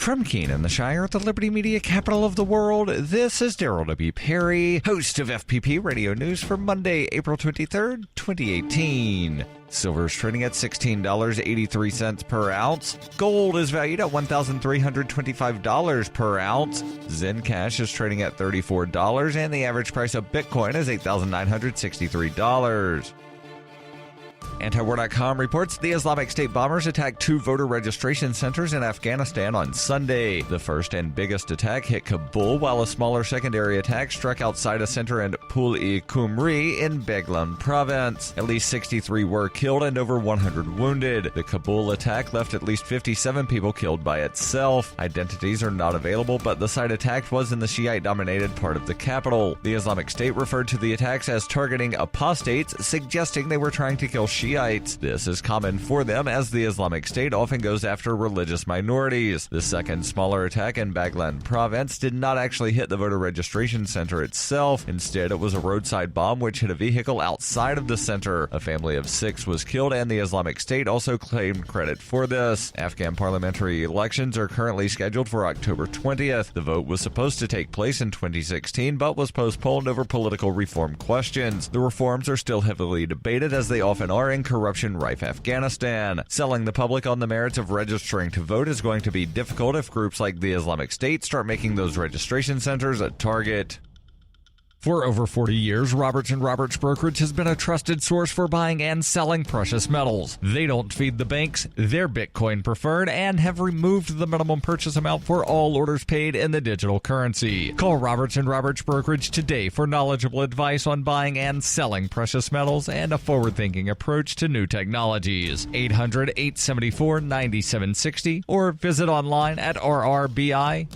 From Keene in the Shire, the Liberty Media capital of the world, this is Daryl W. Perry, host of FPP Radio News for Monday, April 23rd, 2018. Silver is trading at $16.83 per ounce. Gold is valued at $1,325 per ounce. Zen Cash is trading at $34, and the average price of Bitcoin is $8,963. Antiwar.com reports the Islamic State bombers attacked 2 voter registration centers in Afghanistan on Sunday. The first and biggest attack hit Kabul, while a smaller secondary attack struck outside a center in Pul-e-Kumri in Beglan province. At least 63 were killed and over 100 wounded. The Kabul attack left at least 57 people killed by itself. Identities are not available, but the site attacked was in the Shiite-dominated part of the capital. The Islamic State referred to the attacks as targeting apostates, suggesting they were trying to kill Shiites. This is common for them, as the Islamic State often goes after religious minorities. The second, smaller attack in Baglan province did not actually hit the voter registration center itself. Instead, it was a roadside bomb which hit a vehicle outside of the center. A family of 6 was killed, and the Islamic State also claimed credit for this. Afghan parliamentary elections are currently scheduled for October 20th. The vote was supposed to take place in 2016, but was postponed over political reform questions. The reforms are still heavily debated, as they often are in corruption-rife Afghanistan. Selling the public on the merits of registering to vote is going to be difficult if groups like the Islamic State start making those registration centers a target. For over 40 years, Roberts & Roberts Brokerage has been a trusted source for buying and selling precious metals. They don't feed the banks, they're Bitcoin preferred, and have removed the minimum purchase amount for all orders paid in the digital currency. Call Roberts & Roberts Brokerage today for knowledgeable advice on buying and selling precious metals and a forward-thinking approach to new technologies. 800-874-9760 or visit online at rrbi.co.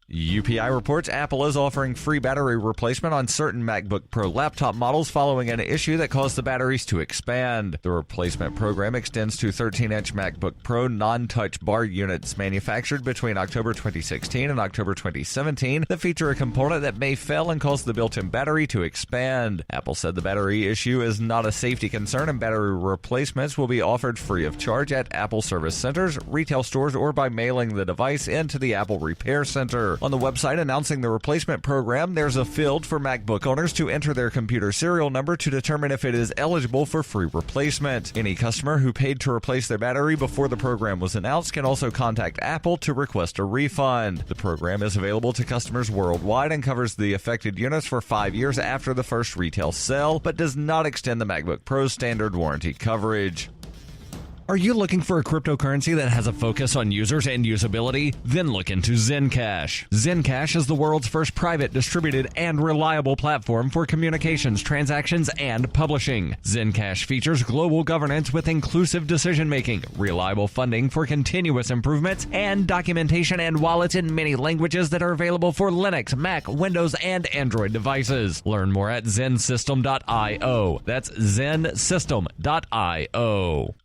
UPI reports Apple is offering free battery replacement on certain MacBook Pro laptop models following an issue that caused the batteries to expand. The replacement program extends to 13-inch MacBook Pro non-touch bar units manufactured between October 2016 and October 2017 that feature a component that may fail and cause the built-in battery to expand. Apple said the battery issue is not a safety concern, and battery replacements will be offered free of charge at Apple service centers, retail stores, or by mailing the device into the Apple Repair Center. On the website announcing the replacement program, there's a field for MacBook owners to enter their computer serial number to determine if it is eligible for free replacement. Any customer who paid to replace their battery before the program was announced can also contact Apple to request a refund. The program is available to customers worldwide and covers the affected units for 5 years after the first retail sale, but does not extend the MacBook Pro's standard warranty coverage. Are you looking for a cryptocurrency that has a focus on users and usability? Then look into Zencash. Zencash is the world's first private, distributed, and reliable platform for communications, transactions, and publishing. Zencash features global governance with inclusive decision-making, reliable funding for continuous improvements, and documentation and wallets in many languages that are available for Linux, Mac, Windows, and Android devices. Learn more at zensystem.io. That's zensystem.io.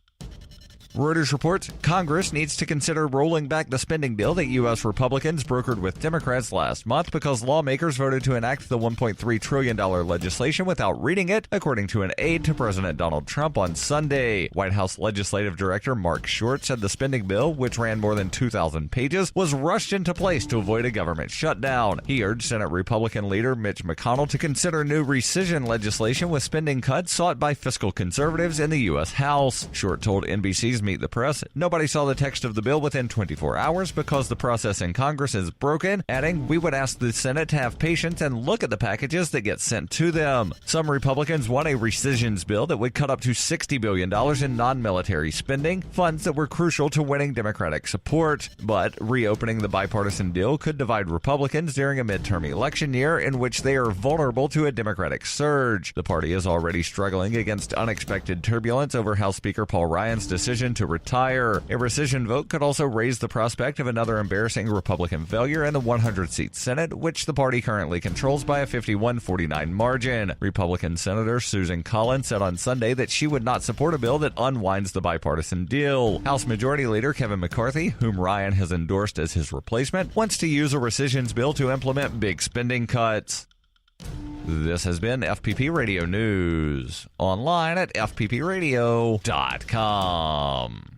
Reuters reports Congress needs to consider rolling back the spending bill that U.S. Republicans brokered with Democrats last month because lawmakers voted to enact the $1.3 trillion legislation without reading it, according to an aide to President Donald Trump on Sunday. White House Legislative Director Mark Short said the spending bill, which ran more than 2,000 pages, was rushed into place to avoid a government shutdown. He urged Senate Republican leader Mitch McConnell to consider new rescission legislation with spending cuts sought by fiscal conservatives in the U.S. House. Short told NBC's Meet the Press, nobody saw the text of the bill within 24 hours because the process in Congress is broken, adding, we would ask the Senate to have patience and look at the packages that get sent to them. Some Republicans want a rescissions bill that would cut up to $60 billion in non-military spending, funds that were crucial to winning Democratic support. But reopening the bipartisan deal could divide Republicans during a midterm election year in which they are vulnerable to a Democratic surge. The party is already struggling against unexpected turbulence over House Speaker Paul Ryan's decision to retire. A rescission vote could also raise the prospect of another embarrassing Republican failure in the 100-seat Senate, which the party currently controls by a 51-49 margin. Republican Senator Susan Collins said on Sunday that she would not support a bill that unwinds the bipartisan deal. House Majority Leader Kevin McCarthy, whom Ryan has endorsed as his replacement, wants to use a rescissions bill to implement big spending cuts. This has been FPP Radio News, online at fppradio.com.